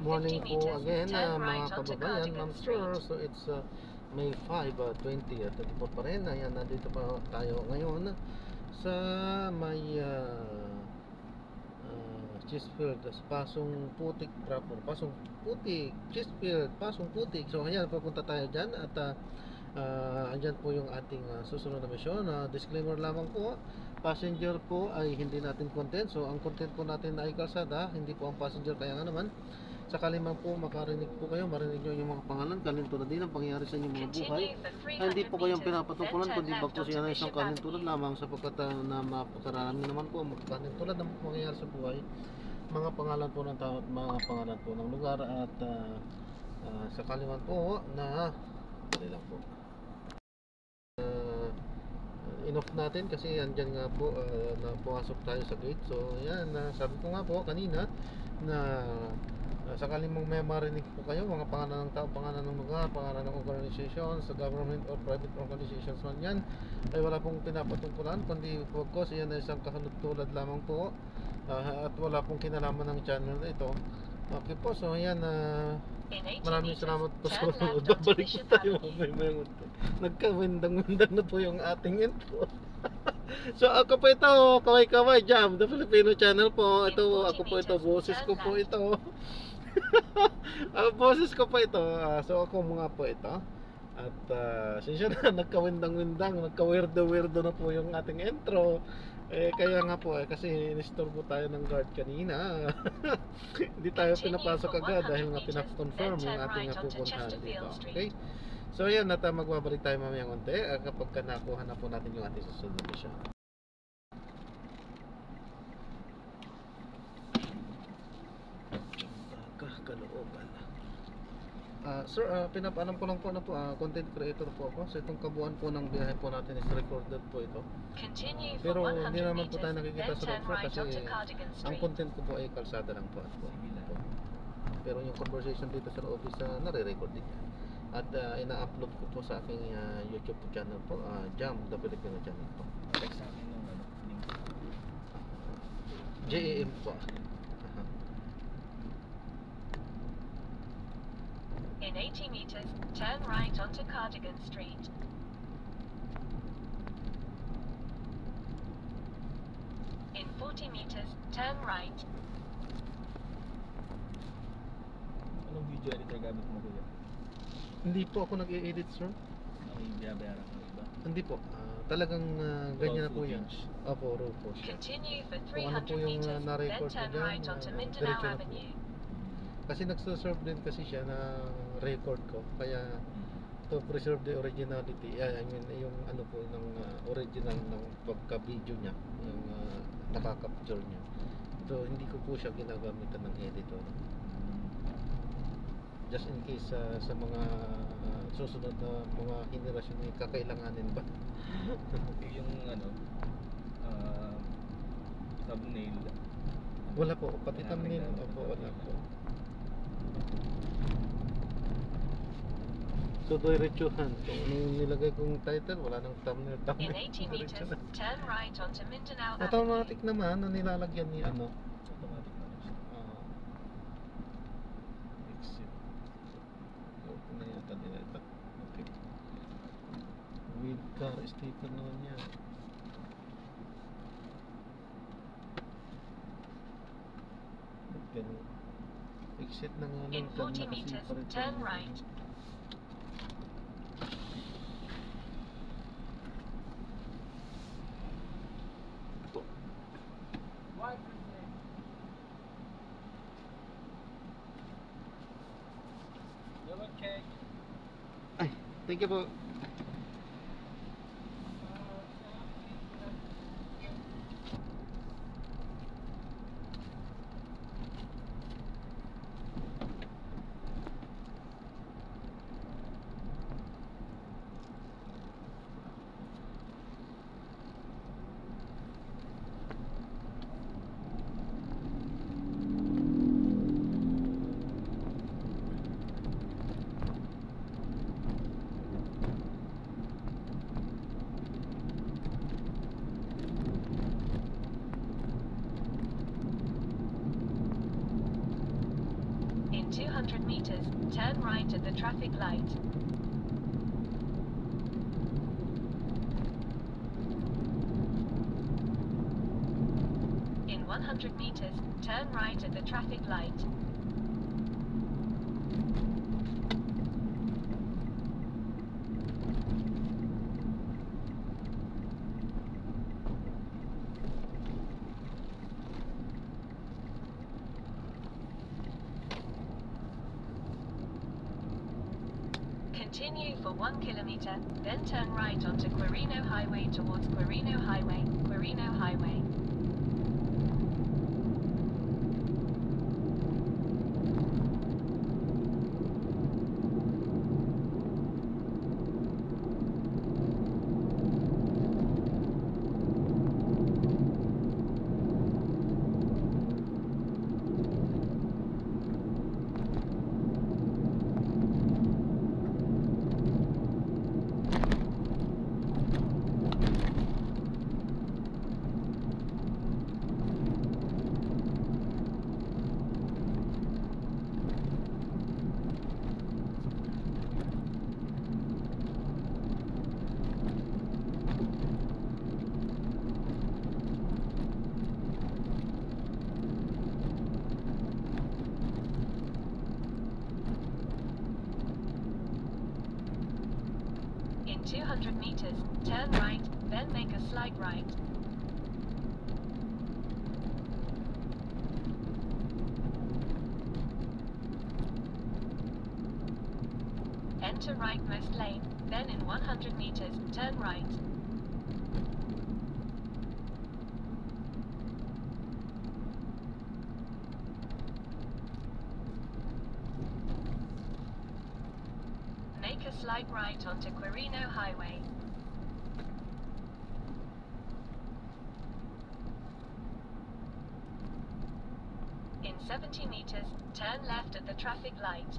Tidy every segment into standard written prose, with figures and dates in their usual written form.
morning po again mga kababayan, ma'am sir. So it's May 5, 2024 pa rin. Ayan, nandito pa tayo ngayon sa may Cheesefield, Pasong Putik proper. Pasong Putik, Cheesefield, Pasong Putik. So ayan, papunta tayo dyan. At andyan po yung ating susunod na misyon. Disclaimer lamang po, passenger po ay hindi natin content. So ang content po natin ay kalsada, hindi po ang passenger. Kaya nga naman, sakali man po makarinig po kayo, marinig nyo yung mga pangalan, kalintulad din ang pangyayari sa inyong mga buhay, hindi po kayong pinapatungkulan, kundi bagkus yan ay isang kalintulad lamang, sapagkat na mapakarami naman po ang kalintulad ng pangyayari sa buhay, mga pangalan po ng tao at mga pangalan po ng lugar. At sakali man po na dali lang po, enough natin kasi andyan nga po napasok tayo sa gate. So yan, sabi ko nga po kanina na sakaling mong may marinig po kayo, mga pangalan ng tao, pangalan ng lugar, pangalan ng organization, sa government or private organizations man yan, ay wala pong pinapatungkulan, kundi pagkos yan ay isang kahalintulad lamang po, at wala pong kinalaman ng channel na ito. Okay po, so yan, maraming salamat po sa mga babalik po tayo mamaya. Nagkawindang-windang na po yung ating intro. So ako po ito, Kaway-Kaway Jam, the Filipino channel po. Ito, ako po ito, boses ko po ito. Boses ko po ito. So ako mga po ito. At sinsya na, nagkawindang-windang, nagka-weirdo-weirdo na po yung ating intro. Kaya nga po kasi in-store po tayo ng guard kanina. Hindi tayo pinapasok agad dahil nga pinakonfirm yung ating pupuntahan dito. Okay? So yan, at magbabalik tayo mamaya konti kapag nakuha na po natin yung ating susunod na siya. Kalooban. Sir, pinapaalam ko lang po na po, content creator po ako. So itong kabuuan po ng biyahe po natin is recorded po ito. Pero hindi naman po tayo nakikita sa road kasi ang content ko po ay kalsada lang po. Pero yung conversation dito sa loob is nare-record din. At ina-upload ko po sa aking YouTube channel po, Jam, the Filipino channel po. JAM po. In 80 meters, turn right onto Cardigan Street. In 40 meters, turn right. Anong video editor gamit mo, kuya? Hindi po ako nag-i-edit, sir. May binabayaran ka iba? Hindi po. Talagang ganyan na po yan. Opo, raw po siya. Continue for Kung ano po 300 yung meters, then na-record ko turn dyan, right onto Mindanao diretso na po. Avenue. Kasi nagsuserve din kasi siya na record ko. Kaya to preserve the originality, I mean yung ano po ng original ng pagka-video niya, yung nakaka-capture niya. So hindi ko po siya ginagamitan ng editor. Just in case sa mga susunod na mga henerasyon ay kakailanganin ba? Yung ano, thumbnail. Wala po, pati thumbnail po, wala po. So diretsuhan, kung anong nilagay kong title, wala nang thumbnail. In 80 meters, turn right onto Mindanao Avenue. Automatic naman na nilalagyan ni ano. Automatic na rin siya. Exit. Open na yata nila ito. Okay. With car sticker naman yan. Ganun. Exit na nga In 40 meters, turn right. Check. Ay, thank you po. 200 meters, turn right at the traffic light. In 100 meters, turn right at the traffic light. Continue for 1 kilometer, then turn right onto Quirino Highway towards Quirino Highway, Quirino Highway. In 200 meters, turn right, then make a slight right. Enter rightmost lane, then in 100 meters, turn right. Make a slight right onto Quirino Highway. In 70 meters, turn left at the traffic light.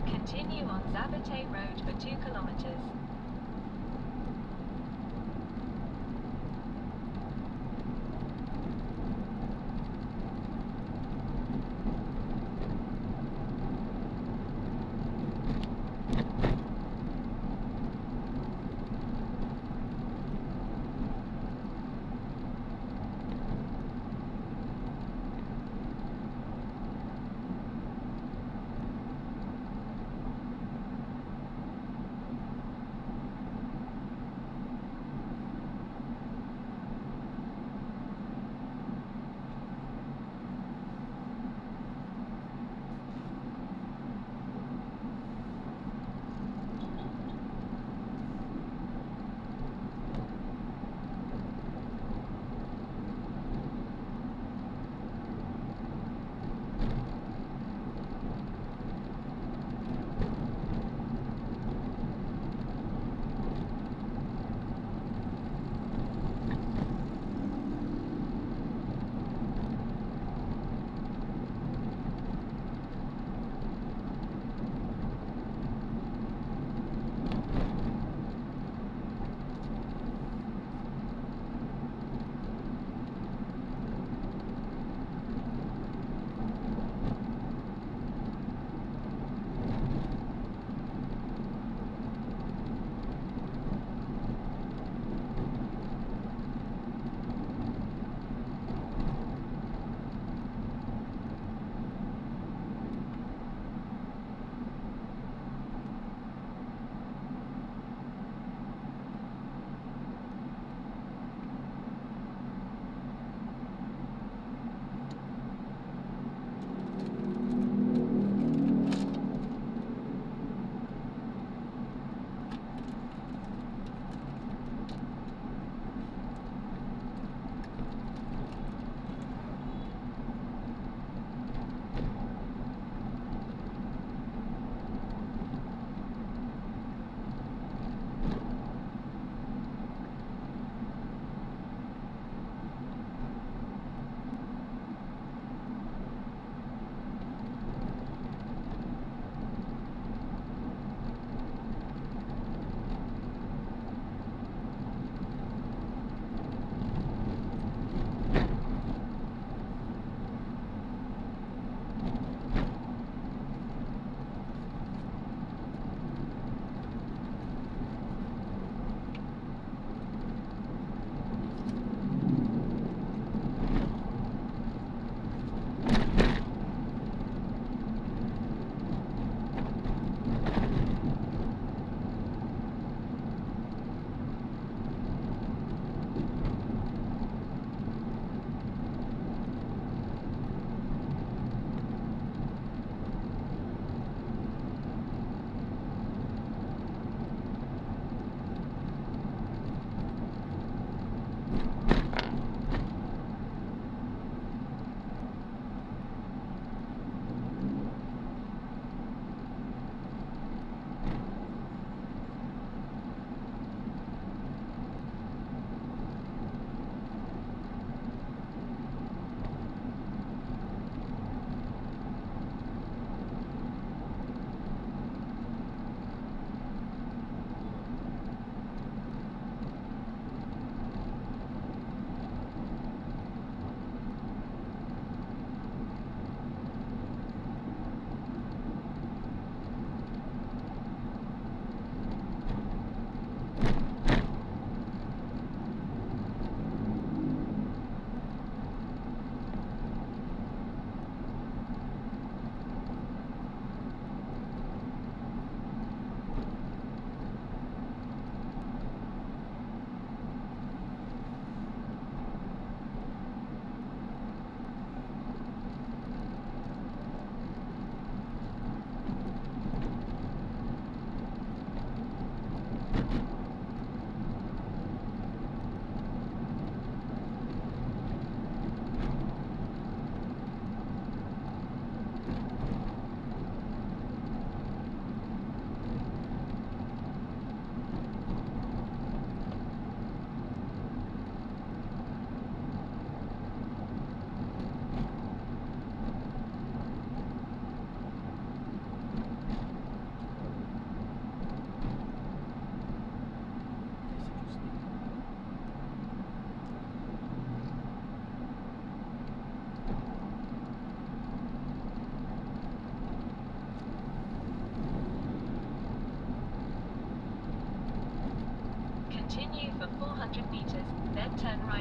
Continue on Zabate Road for 2 kilometers.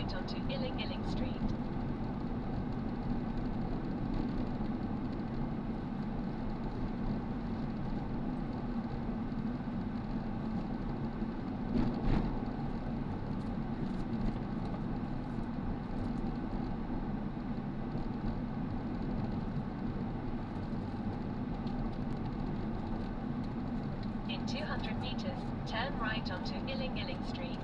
right onto Iling Iling Street. In 200 meters, turn right onto Iling Iling Street.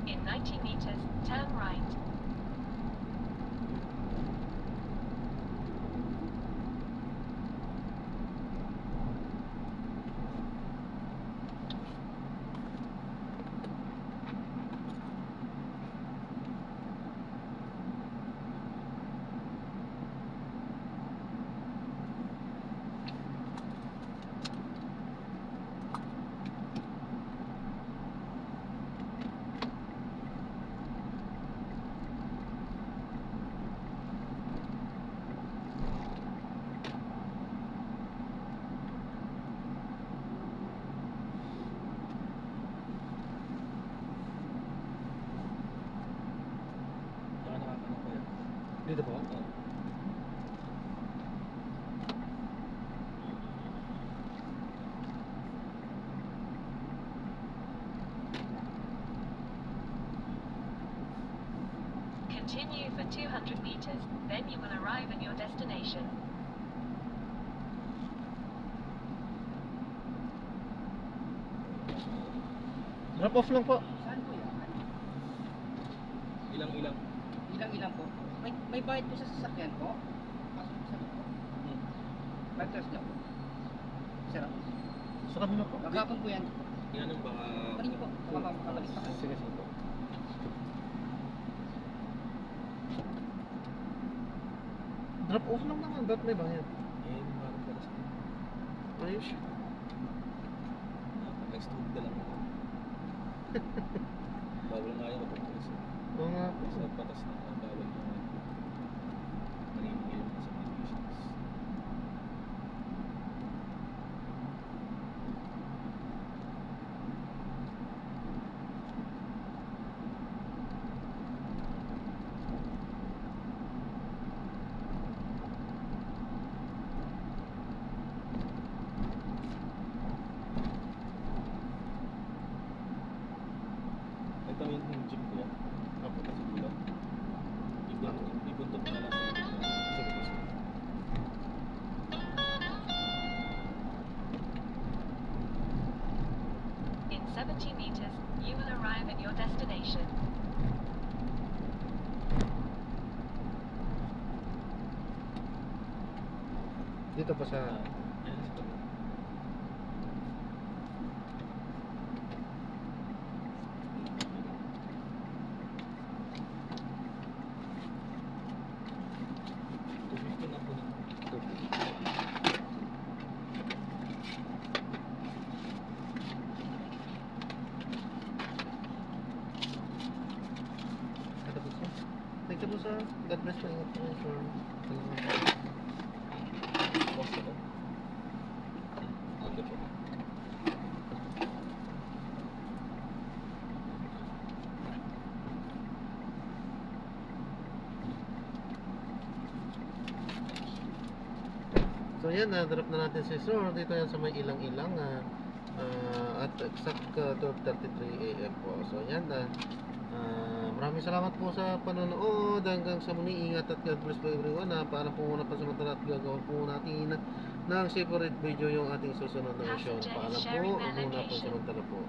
In 90 meters, turn right. Saka nakakano ko yan. Dito po? Oo. Continue for 200 meters, then you will arrive at your destination. Drop off lang po. Saan po yan? Ilang-ilang. Ilang-ilang po. May bayad po sa sasakyan po? Pasok po sa loob. Pagkas lang po. Sir, Sa kanila po. magkapon po yan. Yan ang baka... Parin niyo po. Makabalik pa kayo. Sige, sige po. Drop off lang naman, ba't may bayad? Eh, parang pala sa... Ayos. Next week na lang ako. Bawal nga yung kapag-tulis. Oo nga po. Sa patas na bawal yung marimigil yung subdivisions. Ito yung gym ko yan. Ako sa dulo. Ibuntot na lang sa dulo. Sige po, sige. In 70 meters, you will arrive at your destination. Dito po sa... Yan sa dulo. Tubig ko na po na. Ito po sir. Thank you po sir. God bless po. Ingat po sir. Salamat. Box ako. Ito po. So yan, drop na natin si Sir dito yan sa may ilang-ilang at exact 12:33 AM po. So yan, maraming salamat po sa panonood. Hanggang sa muli, ingat at God bless po everyone. Para po muna pansamantala at gagawin po natin ng separate video yung ating susunod na mission. Paalam po, muna pansamantala po.